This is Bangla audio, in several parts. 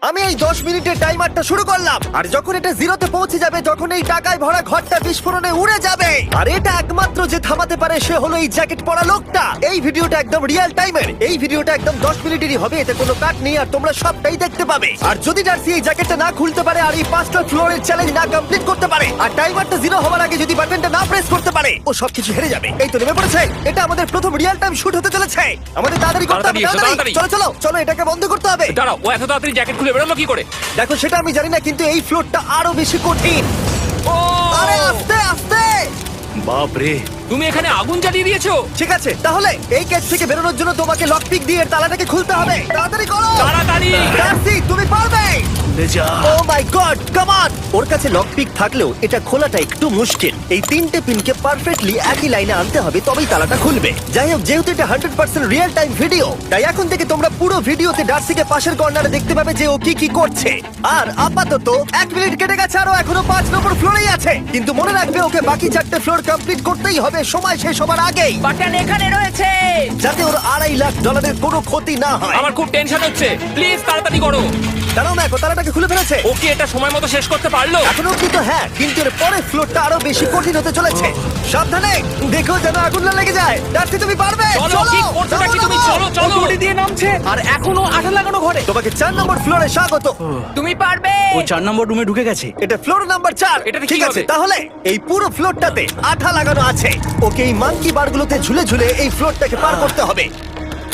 আমি এই 10 মিনিটের টাইমারটা শুরু করলাম, আর যখন এটা জিরোতে পৌঁছে যাবে, তখন এই টাকায় ভরা ঘরটা বিস্ফোরণে উড়ে যাবে। আর এটা একমাত্র যে থামাতে পারে সে হলো এই জ্যাকেট পরা লোকটা। এই ভিডিওটা একদম রিয়েল টাইমের, এই ভিডিওটা একদম 10 মিনিটেরই হবে, এতে কোনো কাট নেই, আর তোমরা সবটাই দেখতে পাবে। আর যদি ডার্সি এই জ্যাকেটটা না খুলতে পারে, আর এই 5টা ফ্লোরের চ্যালেঞ্জ না কমপ্লিট করতে পারে, আর টাইমারটা জিরো হওয়ার আগে যদি বাটনটা না প্রেস করতে পারে, ও সবকিছু হেরে যাবে। এই তো নেমে পড়েছে, এটা আমাদের প্রথম রিয়েল টাইম শুট হতে চলেছে। আমাদের তাড়াতাড়ি করতে হবে, তাড়াতাড়ি। চলো চলো চলো, এটাকে বন্ধ করতে হবে। দাঁড়াও, ও এত তাড়াতাড়ি জ্যাকেট খুলে বেরোলো কি করে? দেখো সেটা আমি জানি না, কিন্তু এই ফ্লোরটা আরো বেশি কঠিন। ও আরে আস্তে আস্তে। বাপ রে, তুমি এখানে আগুন জ্বালিয়ে দিয়েছো। ঠিক আছে, তাহলে এই কেস থেকে বেরোনোর জন্য তোমাকে লকপিক দিয়ে এর তালাটাকে খুলতে হবে। তাড়াতাড়ি করো, তাড়াতাড়ি। ডার্সি তুমি পারবে। যা। ও মাই গড, কাম অন। ওর কাছে লকপিক থাকলেও এটা খোলাটা একটু মুশকিল। এই 3টে পিনকে পারফেক্টলি একই লাইনে আনতে হবে, তবেই তালাটা খুলবে। যাই হোক, যেহেতু এটা 100% রিয়েল টাইম ভিডিও, তাই এখন থেকে তোমরা পুরো ভিডিওতে ডার্সিকে পাশের কর্নারে দেখতে পাবে যে ও কি কি করছে। আর আপাতত 1 মিনিট কেটে গেছে, আরো এখনো 5 নম্বর ফ্লোরেই আছে। কিন্তু মনে রাখবে, ওকে বাকি 4টে ফ্লোর কমপ্লিট করতেই হবে সময় শেষ হবার আগেই, বাটন এখানে রয়েছে। যাতে ওর $2.5 লাখ কোনো ক্ষতি না হয়। আমার খুব টেনশন হচ্ছে, প্লিজ তাড়াতাড়ি করো। দাঁড়াও, দেখো তালাটাকে খুলে ফেলেছে। ও কি এটা সময় মতো শেষ করতে পারলো? এখনো অব্দি তো হ্যাঁ, কিন্তু এর পরের ফ্লোরটা আরো বেশি কঠিন হতে চলেছে। সাবধানে, দেখো যেন আগুন না লেগে যায়। ডার্সি তুমি পারবে। চলো, কি করছো নাকি তুমি? চলো চলো। দড়ি দিয়ে নামছে আর এখনো আঠা লাগানো ঘরে। তোমাকে 4 নম্বর ফ্লোরে স্বাগত। তুমি পারবে। ও 4 নম্বর রুমে ঢুকে গেছে। এটা ফ্লোর নাম্বার 4। এটাতে ঠিক কি আছে, হবে? তাহলে এই পুরো ফ্লোরটাতে আঠা লাগানো আছে। ওকে এই মাঙ্কি বারগুলোতে ঝুলে ঝুলে এই ফ্লোরটাকে পার করতে হবে।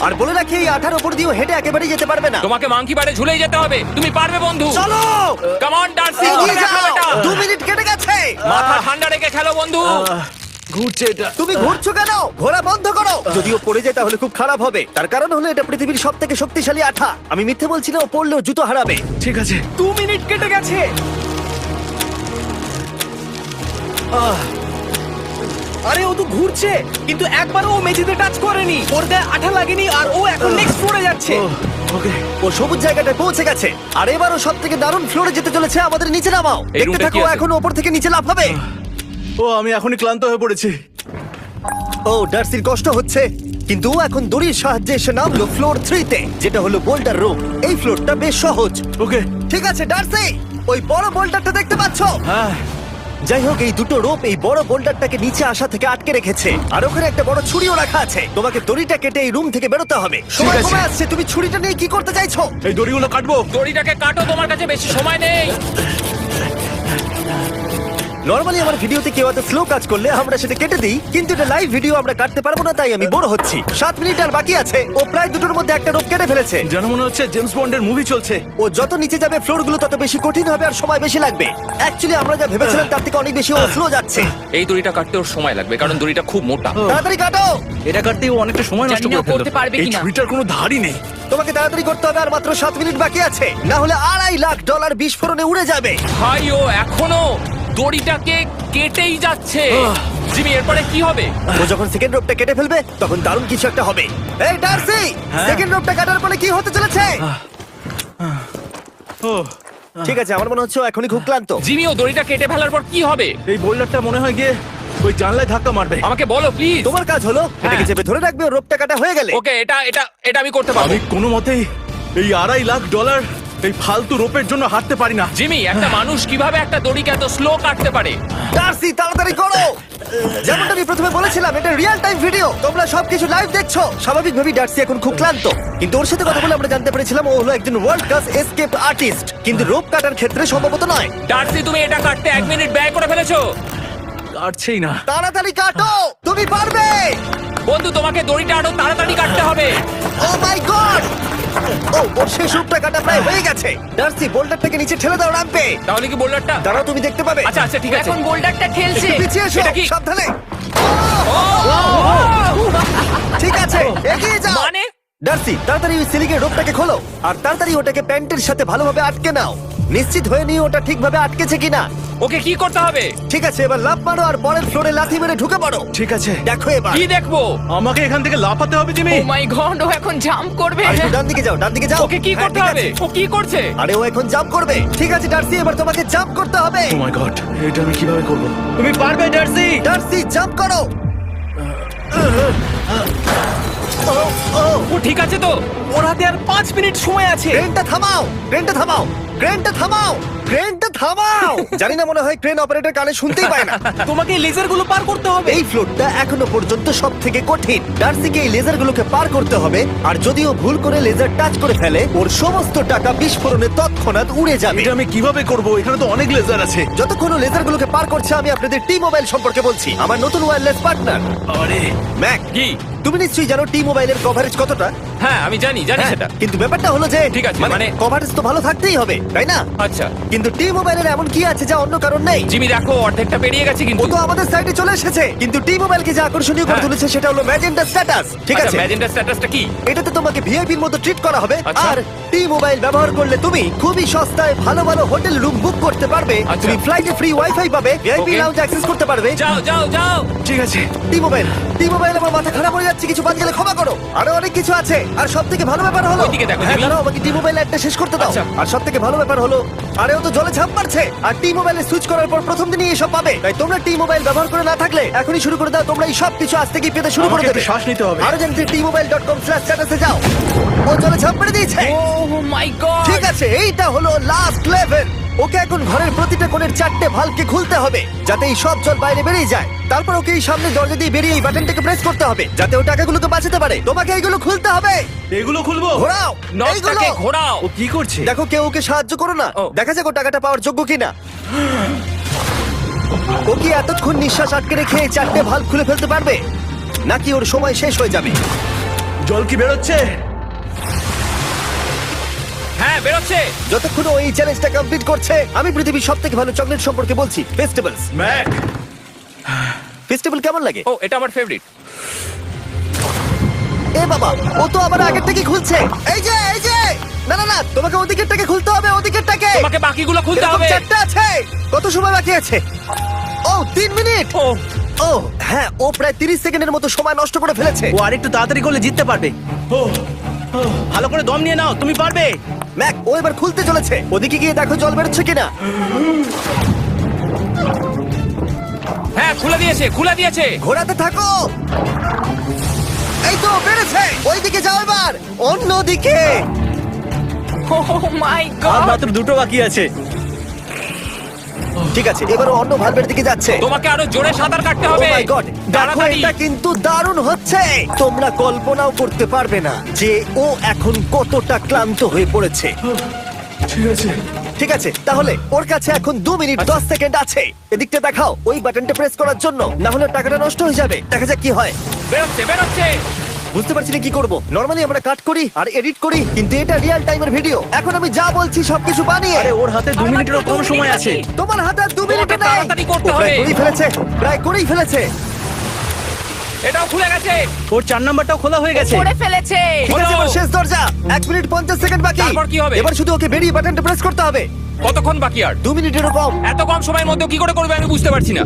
আর বলে রাখি, এই আঠার উপর দিয়েও হেঁটে একেবারেই যেতে পারবে না। তোমাকে মাংকি বারে ঝুলেই যেতে হবে। তুমি পারবে বন্ধু। চলো, কাম অন ডার্সি, এগিয়ে দেখো যাও। এটা। 2 মিনিট কেটে গেছে। মাথা ঠান্ডা রেখে খেলো বন্ধু। ঘুরছে এটা। তুমি ঘুরছো কেন? ঘোরা বন্ধ করো। যদিও পড়ে যায় তাহলে খুব খারাপ হবে। তার কারণ হলো এটা পৃথিবীর সবথেকে শক্তিশালী আঠা। আমি মিথ্যে বলছি না, ও পড়লেও জুতো হারাবে। ঠিক আছে। 2 মিনিট কেটে গেছে। আরে ও তো ঘুরছে, কিন্তু একবারও ও মেঝেতে টাচ করেনি। ওর গায়ে আঠা লাগেনি, আর ও এখন নেক্সট ফ্লোরে যাচ্ছে। ওকে। ও সবুজ জায়গাটায় পৌঁছে গেছে। আর এবারও সব থেকে দারুণ ফ্লোরে যেতে চলেছে। আমাদের নিচে নামাও। এই দেখতে রুমটা থাকো, কি আছে? এখন ওপর থেকে নিচে লাফাবে। ও আমি এখনই ক্লান্ত হয়ে পড়েছি। ও ডার্সির কষ্ট হচ্ছে, কিন্তু ও এখন দড়ির সাহায্যে এসে নামলো ফ্লোর 3-তে, যেটা হলো বোল্ডার রুম। এই ফ্লোরটা বেশ সহজ। ওকে। ঠিক আছে ডার্সি, ওই বড় বোল্ডারটা দেখতে পাচ্ছো? হ্যাঁ। যাই হোক, এই দুটো রোপ এই বড় বোল্ডারটাকে নিচে আসা থেকে আটকে রেখেছে। আর ওখানে একটা বড় ছুরিও রাখা আছে। তোমাকে দড়িটা কেটে এই রুম থেকে বেরোতে হবে। সময় আছে। কমে আসছে, তুমি ছুরিটা নিয়ে কি করতে চাইছো? এই দড়িগুলো কাটবো। দড়িটাকে কাটো, তোমার কাছে বেশি সময় নেই। নরমালি আমার ভিডিওতে কেউ এত স্লো কাজ করলে আমরা সেটা কেটে দিই, কিন্তু এটা লাইভ ভিডিও, আমরা কাটতে পারবো না, তাই আমি বোর হচ্ছি। 7 মিনিট আর বাকি আছে। ও প্রায় দুটোর মধ্যে একটা রোপ কেটে ফেলেছে। যেন মনে হচ্ছে জেমস বন্ডের মুভি চলছে। ও যত নিচে যাবে ফ্লোর গুলো তত বেশি কঠিন হবে, আর সময় বেশি লাগবে। অ্যাকচুয়ালি আমরা যা ভেবেছিলাম তার থেকে অনেক বেশি ও স্লো যাচ্ছে। এই দড়িটা কাটতে ওর সময় লাগবে, কারণ দড়িটা খুব মোটা। তাড়াতাড়ি কাটো। এটা কাটতে ও অনেকটা সময় নষ্ট জানি না করে ফেললো। করতে পারবে এই কিনা। ছুরিটার কোনো ধারই নেই। তোমাকে তাড়াতাড়ি করতে হবে, আর মাত্র 7 মিনিট বাকি আছে, না হলে $2.5 লাখ বিস্ফোরণে উড়ে যাবে। ভাই ও এখনো দড়িটাকে কেটেই যাচ্ছে। জিমি, এরপরে কি হবে? ও যখন সেকেন্ড রোপটা কেটে ফেলবে, তখন দারুণ কিছু একটা হবে। এই ডার্সি, সেকেন্ড রোপটা কাটার পরে কি হতে চলেছে? ও ঠিক আছে, আমার মনে হচ্ছে ও এখনই খুব ক্লান্ত। জিমি, ও দড়িটা কেটে ফেলার পর কি হবে? এই বোল্ডারটা মনে হয় গিয়ে ওই জানলায় ধাক্কা মারবে। আমাকে বলো প্লিজ। তোমার কাজ হলো এটাকে চেপে ধরে রাখবে, ও রোপটা কাটা হয়ে গেলে। ওকে, এটা এটা এটা আমি করতে পারবো। আমি কোনো মতেই এই $2.5 লাখ এই ফালতু রোপের জন্য হাঁটতে পারি না। জিমি, একটা মানুষ কিভাবে একটা দড়িকে এত স্লো কাটতে পারে? ডার্সি তাড়াতাড়ি করো। যেমনটা আমি প্রথমে বলেছিলাম, এটা রিয়েল টাইম ভিডিও, তোমরা সবকিছু লাইভ দেখছো। স্বাভাবিকভাবেই ডার্সি এখন খুব ক্লান্ত, কিন্তু ওর সাথে কথা বলে আমরা জানতে পেরেছিলাম ও হলো একজন ওয়ার্ল্ড ক্লাস এসকেপ আর্টিস্ট, কিন্তু রোপ কাটার ক্ষেত্রে সম্ভবত নয়। ডার্সি, তুমি এটা কাটতে 1 মিনিট ব্যয় করে ফেলেছো। কাটছেই না। তাড়াতাড়ি কাটো, তুমি পারবে। বন্ধু, তোমাকে দড়িটা আরো তাড়াতাড়ি কাটতে হবে। ও মাই গড! ও ওর শেষ রূপটা কাটা প্রায় হয়ে গেছে। ডার্সি, বোল্ডারটাকে নিচে ঠেলে দাও রাম্পে। তাহলে কি বোল্ডারটা? দাঁড়াও, তুমি দেখতে পাবে। আচ্ছা আচ্ছা, ঠিক আছে। এখন বোল্ডারটা ঠেলছে। একটু পিছিয়ে এসো, এটা কি? সাবধানে। ঠিক আছে, এগিয়ে যাও। মানে? ডার্সি, তাড়াতাড়ি ওই সিলিংয়ের রোপটাকে খোলো, আর তাড়াতাড়ি ওটাকে প্যান্টের সাথে ভালোভাবে আটকে নাও। নিশ্চিত হয়ে নিও ওটা ঠিকভাবে আটকেছে কিনা। ওকে কি করতে হবে? ঠিক আছে, এবার লাফ মারো আর পরের ফ্লোরে লাথি মেরে ঢুকে পড়ো। ঠিক আছে। দেখো এবার। কি দেখবো? আমাকে এখান থেকে লাফাতে হবে জিমি। ও মাই গড, ও এখন জাম্প করবে। আর একটু ডান দিকে যাও, ডান দিকে যাও। ওকে কি হ্যাঁ, করতে ঠিক হবে? আছে। ও কি করছে? আরে ও এখন জাম্প করবে। ঠিক আছে ডার্সি, এবার তোমাকে জাম্প করতে হবে। ও মাই গড, এটা আমি কিভাবে করব? তুমি পারবে ডার্সি। ডার্সি, জাম্প করো। ও ও ও ঠিক আছে তো? ওর হাতে আর 5 মিনিট সময় আছে। ক্রেনটা থামাও, ক্রেনটা থামাও, ক্রেনটা থামাও, ক্রেনটা থামাও। জানি না, মনে হয় ক্রেন অপারেটর কানে শুনতেই পায় না। তোমাকে এই লেজারগুলো পার করতে হবে। এই ফ্লোরটা এখনো পর্যন্ত সব থেকে কঠিন। ডার্সিকে এই লেজারগুলোকে পার করতে হবে, আর যদিও ভুল করে লেজার টাচ করে ফেলে, ওর সমস্ত টাকা বিস্ফোরণে তৎক্ষণাৎ উড়ে যাবে। এটা আমি কিভাবে করব? এখানে তো অনেক লেজার আছে। যতক্ষণ ও লেজারগুলোকে পার করছে, আমি আপনাদের টি মোবাইল সম্পর্কে বলছি, আমার নতুন ওয়্যারলেস পার্টনার। আরে ম্যাক, কি? তুমি নিশ্চয়ই জানো টি মোবাইলের কভারেজ কতটা? হ্যাঁ আমি জানি হ্যাঁ, সেটা। কিন্তু ব্যাপারটা হলো যে ঠিক আছে, মানে কভারেজ তো ভালো থাকতেই হবে, তাই না? আচ্ছা কিন্তু টি মোবাইলের এমন কি আছে যা অন্য কারণ নেই? জিমি দেখো অর্ধেকটা পেরিয়ে গেছে ও কিন্তু। তো আমাদের সাইডে চলে এসেছে, কিন্তু টি মোবাইলকে যে আকর্ষণীয় করে হ্যাঁ। তুলেছে সেটা হলো ম্যাজেন্টা স্ট্যাটাস। ঠিক আছে, ম্যাজেন্টা স্ট্যাটাসটা কি? এটাতে তোমাকে ভিআইপির মতো ট্রিট করা হবে। আচ্ছা। আর টি মোবাইল ব্যবহার করলে তুমি খুবই সস্তায় ভালো ভালো হোটেল রুম বুক করতে পারবে। আচ্ছা। তুমি ফ্লাইটে ফ্রি ওয়াইফাই পাবে, ভিআইপি Okay. লাউঞ্জ অ্যাক্সেস করতে পারবে। যাও যাও যাও। ঠিক আছে। টি মোবাইল, টি মোবাইল, আমার মাথা খারাপ হয়ে যাচ্ছে, কিছু বাদ গেলে ক্ষমা করো। আরো অনেক কিছু আছে, আর সব থেকে ভালো ব্যাপার হলো, ওইদিকে দেখো, হ্যাঁ জিমি। দাঁড়াও, আমাকে টি মোবাইল একটা শেষ করতে দাও। আচ্ছা। আর সব থেকে ভালো ব্যাপার হলো, আরে ও তো জলে ঝাঁপ মারছে, আর টি মোবাইলে সুইচ করার পর প্রথম দিনই এসব পাবে। তাই তোমরা টি মোবাইল ব্যবহার করে না থাকলে এখনই শুরু করে দাও। তোমরা এই সব কিছু আজ থেকেই পেতে শুরু করে আমাকে দেবে। একটু শ্বাস নিতে হবে। আরো জানতে tmobile.com/status এ যাও। ও জলে ঝাঁপ মেরে দিয়েছে। ও মাই গড। ঠিক আছে, এইটা হলো লাস্ট লেভেল। ওকে এখন ঘরের প্রতিটা কোণের 4টে ভালভকে খুলতে হবে, যাতে এই সব জল বাইরে বেরিয়ে যায়। তারপর ওকে এই সামনে দরজা দিয়ে বেরিয়ে এই বাটনটাকে প্রেস করতে হবে, যাতে ও টাকাগুলোকে বাঁচাতে পারে। তোমাকে এইগুলো খুলতে হবে। এগুলো খুলবো? ঘোরাও এইগুলো। নটটাকে ঘোরাও। ও কি করছে? দেখো, কেউ ওকে সাহায্য করো না। ও। দেখা যাক ও টাকাটা পাওয়ার যোগ্য কিনা। ও কি এতক্ষণ নিঃশ্বাস আটকে রেখে এই 4টে ভালভ খুলে ফেলতে পারবে, নাকি ওর সময় শেষ হয়ে যাবে? জল কি বেরোচ্ছে? হ্যাঁ বেরোচ্ছে। যতক্ষণ ও এই চ্যালেঞ্জটা কমপ্লিট করছে, আমি পৃথিবীর সবথেকে ভালো চকলেট সম্পর্কে বলছি, ফেস্টিভ্যালস। ম্যাক, ফেস্টিভ্যাল কেমন লাগে? ও এটা আমার ফেভারিট। এ বাবা, ও তো আবার আগের থেকে খুলছে। এই যে, এই যে, না না না, তোমাকে ওদিকেরটাকে খুলতে হবে, ওদিকেরটাকে। তোমাকে বাকিগুলো খুলতে এরকম হবে। 4টে আছে। কত সময় বাকি আছে? ও 3 মিনিট। ও ও হ্যাঁ, ও প্রায় 30 সেকেন্ডের মতো সময় নষ্ট করে ফেলেছে। ও আরেকটু তাড়াতাড়ি করলে জিততে পারবে। ভালো করে দম নিয়ে নাও, তুমি পারবে। ম্যাক, ও এবার খুলতে চলেছে। ওদিকে গিয়ে দেখো জল বেরোচ্ছে কিনা। হ্যাঁ খুলে দিয়েছে, খুলে দিয়েছে। ঘোরাতে থাকো। এই তো বেড়েছে। ওইদিকে যাও এবার, অন্যদিকে। ও মাই আর গড। মাত্র 2টো বাকি আছে। ঠিক আছে, এবার ও অন্য ভালভের দিকে যাচ্ছে। তোমাকে আরো জোরে সাঁতার কাটতে Oh হবে। my God! দেখো, তাড়াতাড়ি। এটা কিন্তু দারুণ হচ্ছে। তোমরা কল্পনাও করতে পারবে না যে ও এখন কতটা ক্লান্ত হয়ে পড়েছে। ঠিক আছে। ঠিক আছে, তাহলে ওর কাছে এখন 2 মিনিট 10 সেকেন্ড আছে। এদিকটা দেখাও, ওই বাটনটা প্রেস করার জন্য, না হলে টাকাটা নষ্ট হয়ে যাবে। দেখা যাক কি হয়। বেরোচ্ছে বেরোচ্ছে। বুঝতে পারছি না কি করব। নরমালি আমরা কাট করি আর এডিট করি, কিন্তু এটা রিয়েল টাইমের ভিডিও। এখন আমি যা বলছি সবকিছু বানিয়ে। আরে ওর হাতে 2 মিনিটেরও কম সময় আছে। তোমার হাতে আর 2 মিনিট ওকে নেই। তাড়াতাড়ি করতে ও প্রায় হবে। করেই ফেলেছে, প্রায় করেই ফেলেছে। এটাও খুলে গেছে। ওর 4 নাম্বারটাও খোলা হয়ে গেছে। করে ফেলেছে। ঠিক আছে, হলো। এবার শেষ দরজা। 1 মিনিট 50 সেকেন্ড বাকি। তারপর কি হবে? এবার শুধু ওকে বেরিয়ে বাটনটা প্রেস করতে হবে। কতক্ষণ বাকি আর? 2 মিনিটেরও কম। এত কম সময়ের মধ্যে কি করে করবে আমি বুঝতে পারছি না।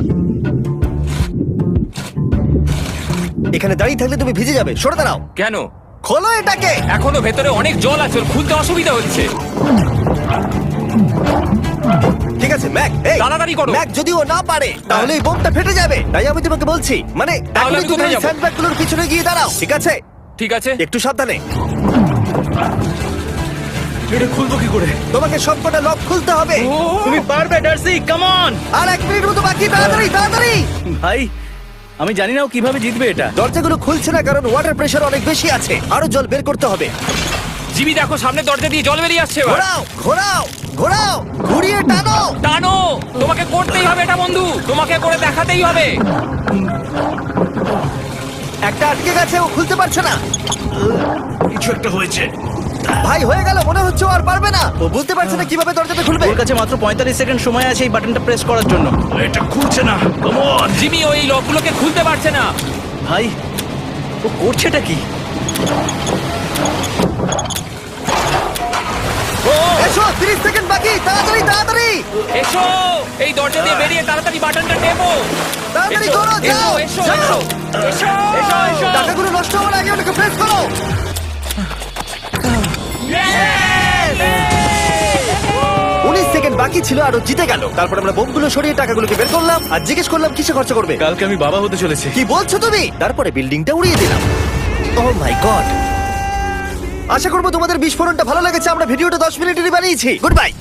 এখানে দাঁড়িয়ে থাকলে তুমি ভিজে যাবে, সরে দাঁড়াও। কেন? খোলো এটাকে। এখনো ভেতরে অনেক জল আছে, ওর খুলতে অসুবিধা হচ্ছে। ঠিক আছে ম্যাক, এই তাড়াতাড়ি করো। ম্যাক, যদি ও না পারে তাহলে এই বোমটা ফেটে যাবে। তাই আমি তোমাকে বলছি, মানে তাহলে এখনই আমি তুমি কোথায় এই যাবো? স্যান্ডব্যাগগুলোর পিছনে গিয়ে দাঁড়াও, ঠিক আছে? ঠিক আছে। একটু সাবধানে। এটা খুলবো কি করে? তোমাকে সবকটা লক খুলতে হবে। তুমি পারবে ডার্সি, কাম অন। আর 1 মিনিট মতো বাকি, তাড়াতাড়ি তাড়াতাড়ি। ভাই আমি জানি না ও কিভাবে জিতবে এটা। দরজাগুলো খুলছে না কারণ ওয়াটার প্রেশার অনেক বেশি আছে। আরো জল বের করতে হবে। জিমি দেখো সামনে দরজা দিয়ে জল বেরিয়ে আসছে এবার। ঘোরাও ঘোরাও ঘোরাও, ঘুরিয়ে টানো। টানো। তোমাকে করতেই হবে এটা বন্ধু, তোমাকে করে দেখাতেই হবে। একটা আটকে গেছে, ও খুলতে পারছে না। কিছু একটা হয়েছে। ভাই হয়ে গেল, মনে হচ্ছে ও আর পারবে না। ও বুঝতে পারছে না কিভাবে দরজাটা খুলবে। ওর কাছে মাত্র 45 সেকেন্ড সময় আছে এই বাটনটা প্রেস করার জন্য। এটা খুলছে না। Come on. জিমি ওই লকগুলোকে খুলতে পারছে না। ভাই ও করছেটা কি? ও এসো, 30 সেকেন্ড বাকি, তাড়াতাড়ি তাড়াতাড়ি। এসো, এই দরজা দিয়ে বেরিয়ে তাড়াতাড়ি বাটনটা টেপো। তাড়াতাড়ি এসো, করো, যাও এসো, যাও। এসো, এসো, এসো, এসো। টাকাগুলো নষ্ট হওয়ার আগে ওটাকে প্রেস করো। 19 সেকেন্ড বাকি ছিল আর ও জিতে গেল। তারপর আমরা বোমগুলো সরিয়ে টাকাগুলোকে বের করলাম আর জিজ্ঞেস করলাম কিসে খরচা করবে। কালকে আমি বাবা হতে চলেছি। কি বলছো তুমি? তারপরে বিল্ডিংটা উড়িয়ে দিলাম। ও মাই গড, আশা করবো তোমাদের বিস্ফোরণটা ভালো লেগেছে। আমরা ভিডিওটা 10 মিনিটেরই বানিয়েছি। Good bye.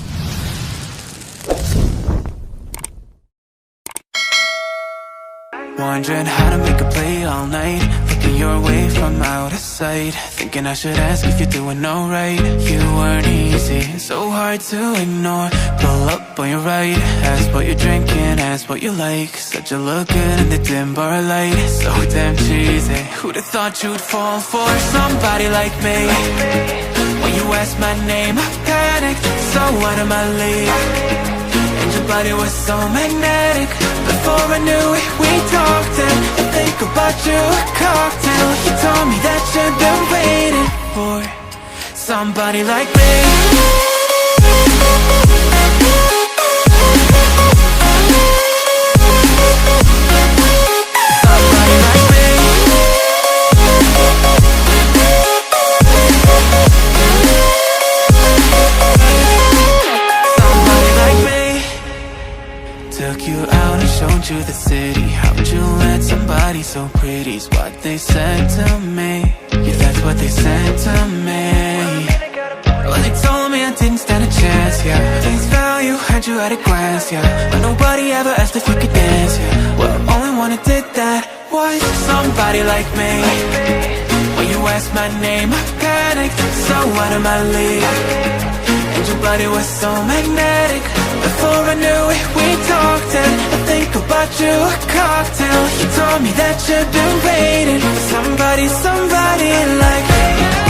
Wondering how to make a play all night. Looking your way from out of sight. Thinking I should ask if you're doing alright. You weren't easy, so hard to ignore. Pull up on your right. Ask what you're drinking, ask what you like. Said you look good in the dim bar light. So damn cheesy. Who'd have thought you'd fall for somebody like me? When you asked my name, I panicked. So out of my league. And your body was so magnetic. Before I knew it, we talked and I think about you a cocktail. You told me that you've been waiting for somebody like me. Somebody like me. Somebody like me. Took you out and showed you the city. How'd you let somebody so pretty's what they said to me? Yeah, that's what they said to me. Well, they told me I didn't stand a chance, yeah. Face value, had you at a glance, yeah. But nobody ever asked if you could dance, yeah. Well, only one who did that was somebody like me. When you asked my name, I panicked, so out of my league. And your body was so magnetic. Before I knew it, we talked and I think about you a cocktail. You told me that you've been waiting for somebody like me.